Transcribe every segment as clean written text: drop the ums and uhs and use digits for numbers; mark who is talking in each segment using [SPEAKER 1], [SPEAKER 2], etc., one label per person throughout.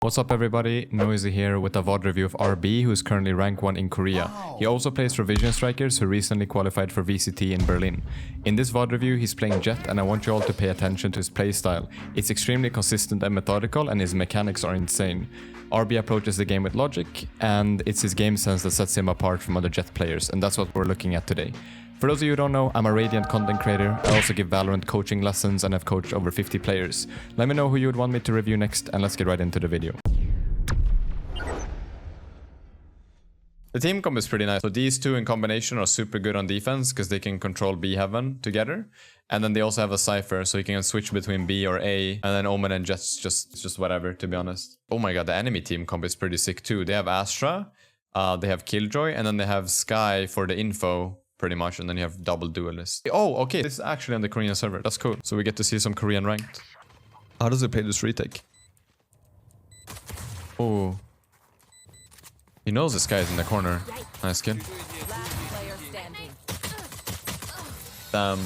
[SPEAKER 1] What's up everybody, Noisy here with a VoD review of RB, who's currently rank 1 in Korea. He also plays for Vision Strikers, who recently qualified for VCT in Berlin. In this VoD review, he's playing Jett, and I want you all to pay attention to his playstyle. It's extremely consistent and methodical, and his mechanics are insane. RB approaches the game with logic, and it's his game sense that sets him apart from other Jett players, and that's what we're looking at today. For those of you who don't know, I'm a Radiant content creator. I also give Valorant coaching lessons and have coached over 50 players. Let me know who you would want me to review next, and let's get right into the video. The team comp is pretty nice. So these two in combination are super good on defense because they can control B heaven together. And then they also have a Cypher, so you can switch between B or A. And then Omen and Jett's just whatever, to be honest. Oh my god, the enemy team comp is pretty sick too. They have Astra, they have Killjoy, and then they have Sky for the info, pretty much. And then you have double duelist. Oh, okay, this is actually on the Korean server. That's cool. So we get to see some Korean ranked. How does it play this retake? Oh. He knows this guy is in the corner. Nice kill. Damn.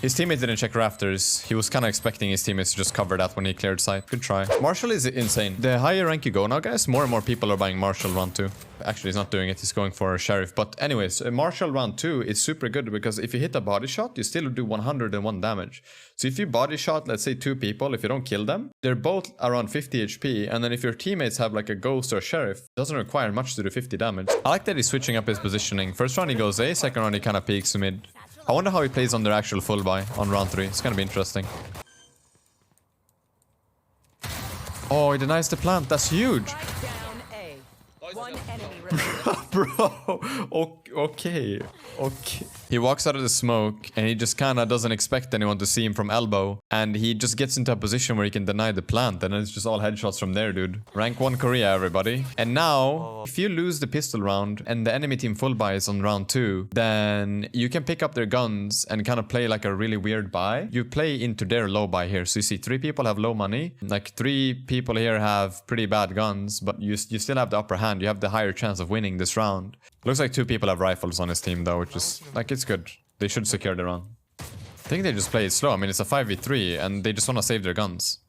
[SPEAKER 1] His teammate didn't check rafters. He was kind of expecting his teammates to just cover that when he cleared sight. Good try. Marshall is insane. The higher rank you go now, guys, more and more people are buying Marshall round 2. Actually, he's not doing it. He's going for Sheriff. But anyways, Marshall round 2 is super good because if you hit a body shot, you still do 101 damage. So if you body shot, let's say 2 people, if you don't kill them, they're both around 50 HP. And then if your teammates have like a Ghost or a Sheriff, it doesn't require much to do 50 damage. I like that he's switching up his positioning. First round he goes A, second round he kind of peeks mid. I wonder how he plays on their actual full buy on round 3. It's gonna be interesting. Oh, he denies the plant. That's huge. Bro, okay. He walks out of the smoke and he just kind of doesn't expect anyone to see him from elbow, and he just gets into a position where he can deny the plant, and it's just all headshots from there, dude. Rank 1 Korea, everybody. And now, if you lose the pistol round and the enemy team full buy is on round 2, then you can pick up their guns and kind of play like a really weird buy. You play into their low buy here. So you see 3 people have low money, like 3 people here have pretty bad guns, but you still have the upper hand. You have the higher chance of winning this round. Looks like 2 people have rifles on his team though, which is like, it's good. They should secure the round. I think they just play it slow. I mean, it's a 5v3 and they just want to save their guns.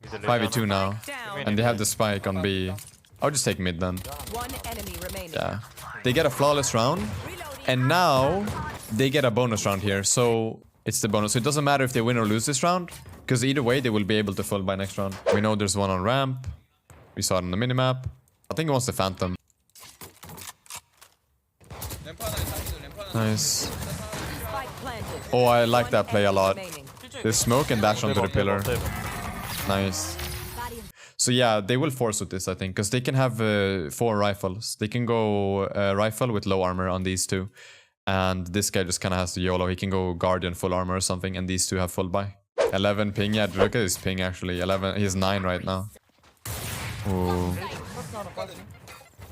[SPEAKER 1] 5v2 now, and they have the spike on B. I'll just take mid then. Yeah, they get a flawless round, and now they get a bonus round here. So it's the bonus. So it doesn't matter if they win or lose this round, because either way they will be able to full by next round. We know there's one on ramp. We saw it on the minimap. I think he wants the Phantom. Nice. Oh, I like that play a lot. They smoke and dash onto the pillar. Nice. So yeah, they will force with this, I think, because they can have 4 rifles. They can go rifle with low armor on these 2. And this guy just kind of has the YOLO. He can go Guardian full armor or something, and these 2 have full buy. 11 ping. Yeah, look at his ping actually. 11. He's 9 right now. Ooh.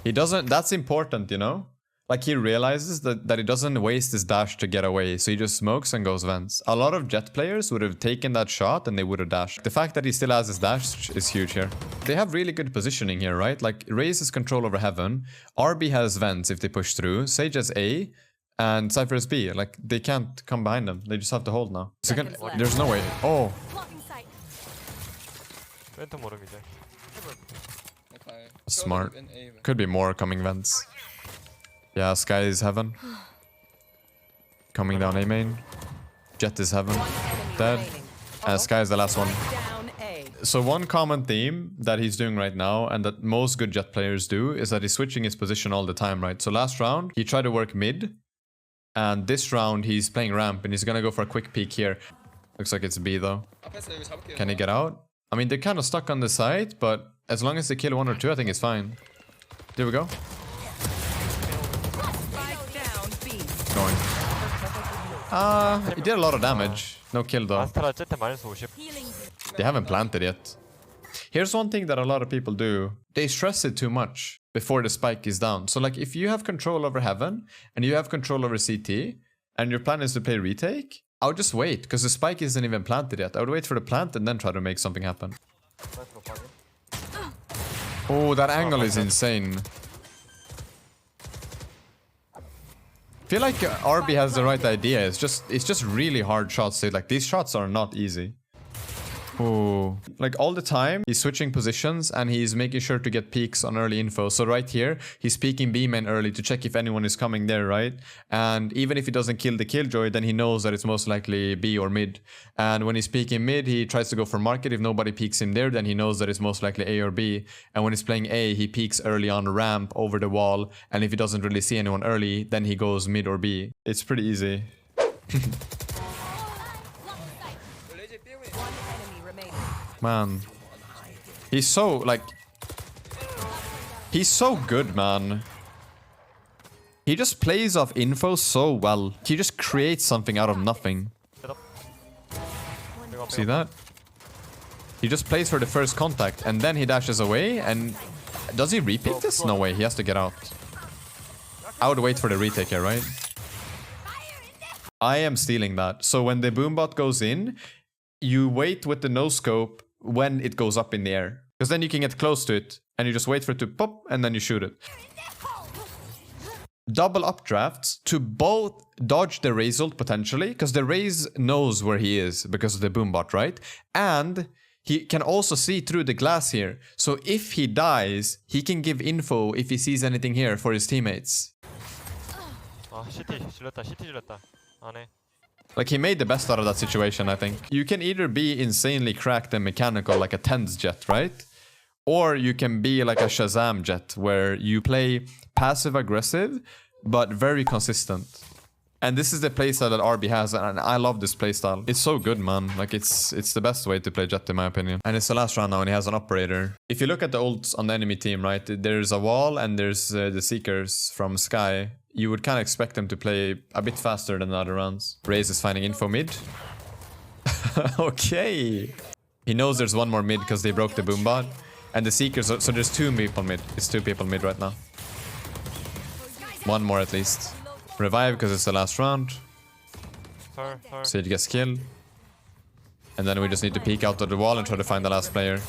[SPEAKER 1] He doesn't... That's important, you know? Like, he realizes that he doesn't waste his dash to get away, so he just smokes and goes vents. A lot of Jett players would have taken that shot and they would have dashed. The fact that he still has his dash is huge here. They have really good positioning here, right? Like, Raze has control over heaven, RB has vents if they push through, Sage has A, and Cypher has B. Like, they can't come behind them. They just have to hold now. So there's no way. Oh. Smart. Could be more coming vents. Yeah, Sky is heaven. Coming down A main. Jett is heaven. Dead. And Sky is the last one. So one common theme that he's doing right now, and that most good Jett players do, is that he's switching his position all the time, right? So last round, he tried to work mid. And this round, he's playing ramp, and he's gonna go for a quick peek here. Looks like it's B though. Can he get out? I mean, they're kind of stuck on the side, but as long as they kill 1 or 2, I think it's fine. There we go. Going. He did a lot of damage. No kill though. They haven't planted yet. Here's one thing that a lot of people do. They stress it too much before the spike is down. So like, if you have control over heaven and you have control over CT and your plan is to play retake, I would just wait because the spike isn't even planted yet. I would wait for the plant and then try to make something happen. Oh, that angle is insane. I feel like RB has the right idea. It's just really hard shots. Like, these shots are not easy. Oh, like all the time, he's switching positions and he's making sure to get peeks on early info. So right here, he's peeking B main early to check if anyone is coming there, right? And even if he doesn't kill the killjoy, then he knows that it's most likely B or mid. And when he's peeking mid, he tries to go for market. If nobody peeks him there, then he knows that it's most likely A or B. And when he's playing A, he peeks early on ramp over the wall. And if he doesn't really see anyone early, then he goes mid or B. It's pretty easy. Man, he's so, like, he's so good, man. He just plays off info so well. He just creates something out of nothing. See that? He just plays for the first contact and then he dashes away. And does he repeat this? No way, he has to get out. I would wait for the retake here, right? I am stealing that. So when the boombot goes in, you wait with the no scope when it goes up in the air. Because then you can get close to it and you just wait for it to pop and then you shoot it. Double updrafts to both dodge the Raze ult potentially, because the Raze knows where he is because of the boombot, right? And he can also see through the glass here. So if he dies, he can give info if he sees anything here for his teammates. Like, he made the best out of that situation, I think. You can either be insanely cracked and mechanical like a TENS Jett, right? Or you can be like a ShazaM Jett, where you play passive-aggressive, but very consistent. And this is the playstyle that RB has, and I love this playstyle. It's so good, man. Like, it's the best way to play Jett, in my opinion. And it's the last round now, and he has an operator. If you look at the ults on the enemy team, right? There's a wall, and there's the Seekers from Sky. You would kind of expect them to play a bit faster than the other rounds. Raze is finding info mid. Okay. He knows there's one more mid because they broke the boombot. And the Seekers, so there's two people mid. It's two people mid right now. One more at least. Revive because it's the last round. So he gets killed. And then we just need to peek out of the wall and try to find the last player.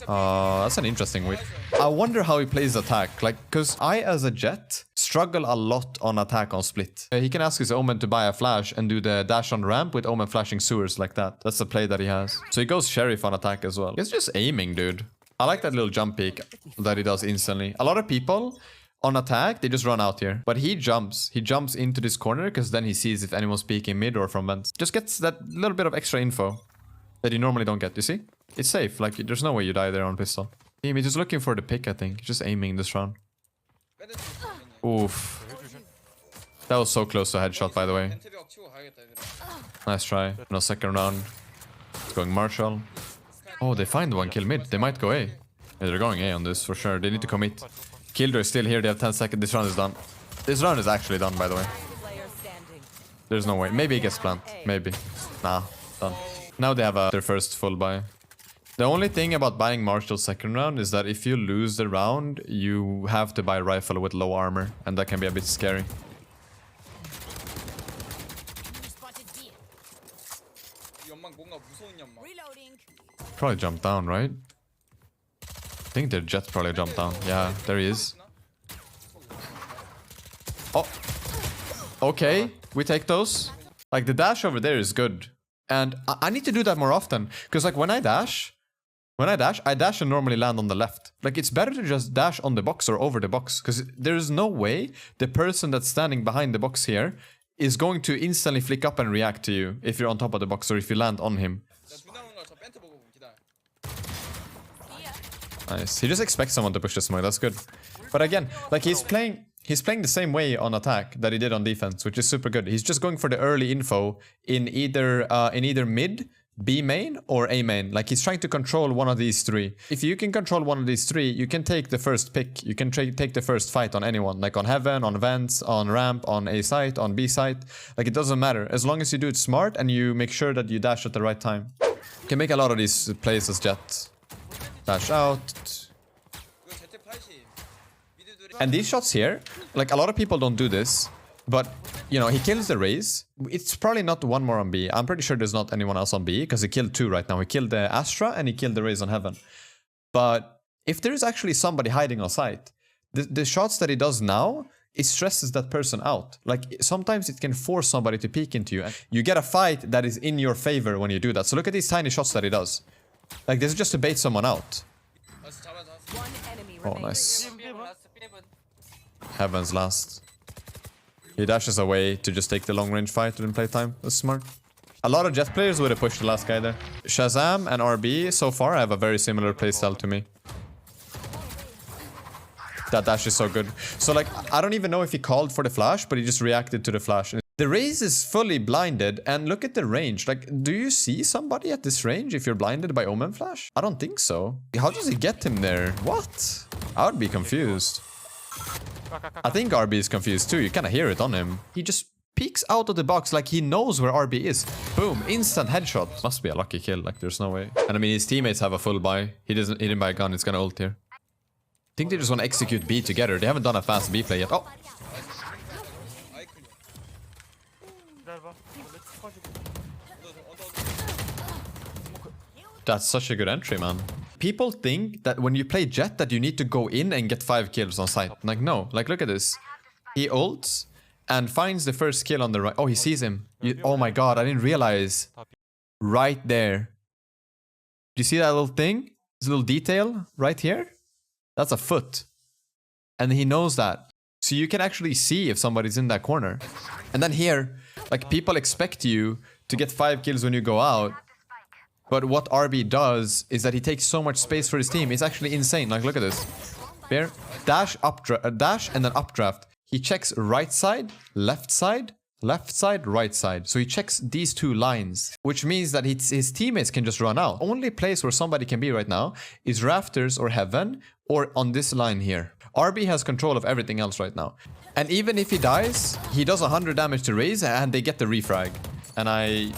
[SPEAKER 1] That's an interesting whip. I wonder how he plays attack. Like, because I, as a Jett, struggle a lot on attack on split. He can ask his Omen to buy a flash and do the dash on ramp with Omen flashing sewers like that. That's the play that he has. So he goes Sheriff on attack as well. He's just aiming, dude. I like that little jump peek that he does instantly. A lot of people on attack, they just run out here. But he jumps. He jumps into this corner because then he sees if anyone's peeking mid or from vents. Just gets that little bit of extra info that you normally don't get, you see? It's safe. Like, there's no way you die there on pistol. He's just looking for the pick, I think. Just aiming this round. Oof. That was so close to a headshot, by the way. Nice try. No, second round. It's going Marshall. Oh, they find one kill mid. They might go A. Yeah, they're going A on this for sure. They need to commit. Killjoy is still here. They have 10 seconds. This round is done. This round is actually done, by the way. There's no way. Maybe he gets plant. Maybe. Nah, done. Now they have their first full buy. The only thing about buying Marshall second round is that if you lose the round, you have to buy rifle with low armor, and that can be a bit scary. Probably jump down, right? I think their Jett probably jumped down. Yeah, there he is. Oh. Okay, we take those. Like, the dash over there is good. And I need to do that more often. Because, like, when I dash and normally land on the left. Like, it's better to just dash on the box or over the box. Because there's no way the person that's standing behind the box here is going to instantly flick up and react to you if you're on top of the box or if you land on him. Nice. He just expects someone to push the smoke. That's good. But again, like, he's playing the same way on attack that he did on defense, which is super good. He's just going for the early info in either mid, B main, or A main. Like, he's trying to control one of these three. If you can control one of these three, you can take the first pick. You can take the first fight on anyone. Like on heaven, on vents, on ramp, on A site, on B site. Like, it doesn't matter. As long as you do it smart and you make sure that you dash at the right time. You can make a lot of these plays as Jett. Dash out. And these shots here, like, a lot of people don't do this, but, you know, he kills the Raze. It's probably not one more on B. I'm pretty sure there's not anyone else on B, because he killed two right now. He killed the Astra and he killed the Raze on heaven. But if there is actually somebody hiding on site, the shots that he does now it stresses that person out. Like, sometimes it can force somebody to peek into you. And you get a fight that is in your favor when you do that. So look at these tiny shots that he does. Like, this is just to bait someone out. Oh, nice. Heaven's last. He dashes away to just take the long-range fight during playtime. That's smart. A lot of Jett players would have pushed the last guy there. ShazaM and RB, so far, have a very similar playstyle to me. That dash is so good. So, like, I don't even know if he called for the flash, but he just reacted to the flash. The Raze is fully blinded, and look at the range. Like, do you see somebody at this range if you're blinded by Omen Flash? I don't think so. How does he get him there? What? I would be confused. I think RB is confused too. You kind of hear it on him. He just peeks out of the box like he knows where RB is. Boom, instant headshot. Must be a lucky kill, like there's no way. And I mean, his teammates have a full buy. He didn't buy a gun, it's gonna ult here. I think they just want to execute B together. They haven't done a fast B play yet. Oh! That's such a good entry, man. People think that when you play Jett that you need to go in and get 5 kills on sight. Like, no. Like, look at this. He ults and finds the first kill on the right. Oh, he sees him. Oh my god, I didn't realize. Right there. Do you see that little thing? This little detail right here? That's a foot. And he knows that. So you can actually see if somebody's in that corner. And then here, like, people expect you to get 5 kills when you go out. But what RB does is that he takes so much space for his team. It's actually insane. Like, look at this. Bear, dash, dash, and then updraft. He checks right side, right side. So he checks these 2 lines, which means that his teammates can just run out. Only place where somebody can be right now is rafters or heaven or on this line here. RB has control of everything else right now. And even if he dies, he does 100 damage to Raze and they get the refrag. And I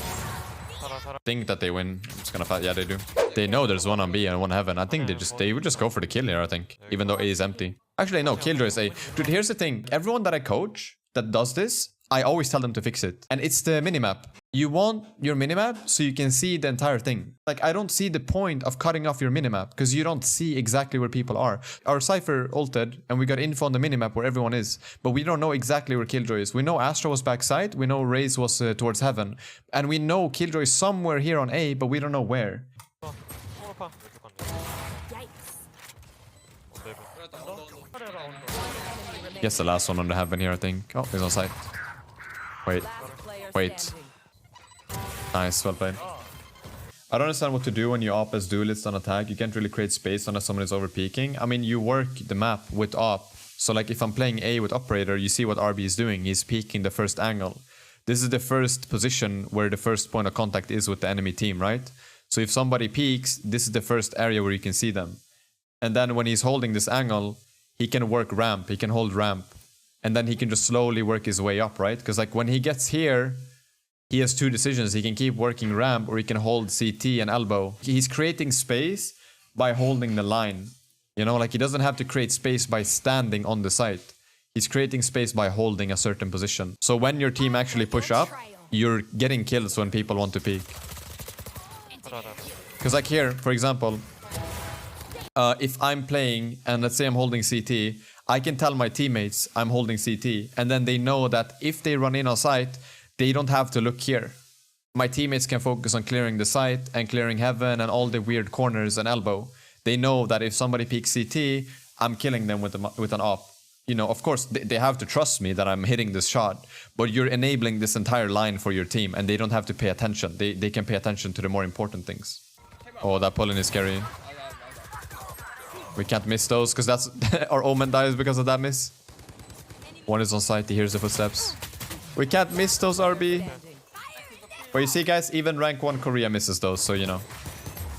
[SPEAKER 1] think that they win. I'm just gonna fight. Yeah, they do. They know there's one on B and one heaven. I think they would just go for the kill here, I think. Even though A is empty. Actually, no, Killjoy is A. Dude, here's the thing. Everyone that I coach that does this, I always tell them to fix it. And it's the minimap. You want your minimap so you can see the entire thing. Like, I don't see the point of cutting off your minimap because you don't see exactly where people are. Our Cypher ulted and we got info on the minimap where everyone is. But we don't know exactly where Killjoy is. We know Astra was backside. We know Raze was towards heaven. And we know Killjoy is somewhere here on A, but we don't know where. Guess the last one on the heaven here, I think. Oh, he's on site. Wait. Nice, well played. I don't understand what to do when you op as duelist on attack. You can't really create space unless someone is over peeking. I mean, you work the map with op. So like if I'm playing A with Operator, you see what RB is doing. He's peeking the first angle. This is the first position where the first point of contact is with the enemy team, right? So if somebody peeks, this is the first area where you can see them. And then when he's holding this angle, he can work ramp. He can hold ramp. And then he can just slowly work his way up, right? Because like when he gets here, he has 2 decisions. He can keep working ramp or he can hold CT and elbow. He's creating space by holding the line. You know, like he doesn't have to create space by standing on the site. He's creating space by holding a certain position. So when your team actually push up, you're getting kills when people want to peek. Because like here, for example, if I'm playing and let's say I'm holding CT, I can tell my teammates I'm holding CT. And then they know that if they run in on site, they don't have to look here. My teammates can focus on clearing the site and clearing heaven and all the weird corners and elbow. They know that if somebody peeks CT, I'm killing them with an op. You know, of course, they have to trust me that I'm hitting this shot, but you're enabling this entire line for your team and they don't have to pay attention. They can pay attention to the more important things. Oh, that pull-in is scary. We can't miss those because that's our Omen dies because of that miss. One is on site, he hears the footsteps. We can't miss those, RB. But you see, guys, even rank 1 Korea misses those, so you know.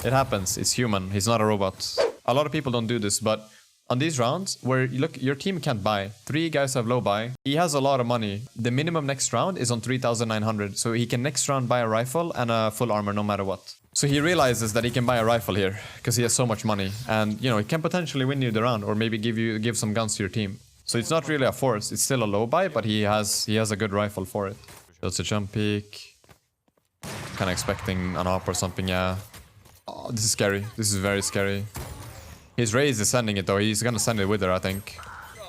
[SPEAKER 1] It happens, it's human, he's not a robot. A lot of people don't do this, but on these rounds, where look, your team can't buy. 3 guys have low buy. He has a lot of money. The minimum next round is on 3,900, so he can next round buy a rifle and a full armor no matter what. So he realizes that he can buy a rifle here because he has so much money, and you know, it can potentially win you the round or maybe give some guns to your team. So it's not really a force, it's still a low buy, but he has a good rifle for it. That's a jump peek. Kinda expecting an op or something, yeah. Oh, this is scary. This is very scary. His Raze is sending it though, he's gonna send it with her, I think.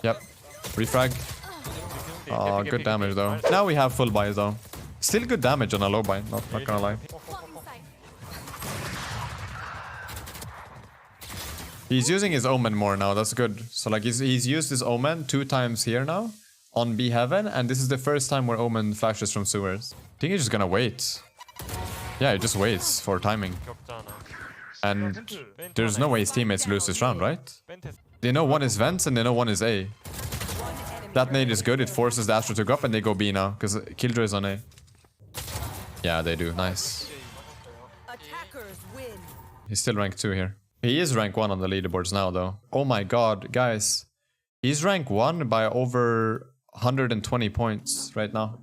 [SPEAKER 1] Yep. Refrag. Oh, good damage though. Now we have full buys though. Still good damage on a low buy, not gonna lie. He's using his Omen more now, that's good. So like he's used his Omen 2 times here now on B Heaven, and this is the first time where Omen flashes from sewers. I think he's just gonna wait. Yeah, he just waits for timing. And there's no way his teammates lose this round, right? They know one is vents and they know one is A. That nade is good, it forces the Astro to go up and they go B now, because Killjoy is on A. Yeah, they do, nice. He's still rank 2 here. He is rank 1 on the leaderboards now though. Oh my god, guys. He's rank 1 by over 120 points right now.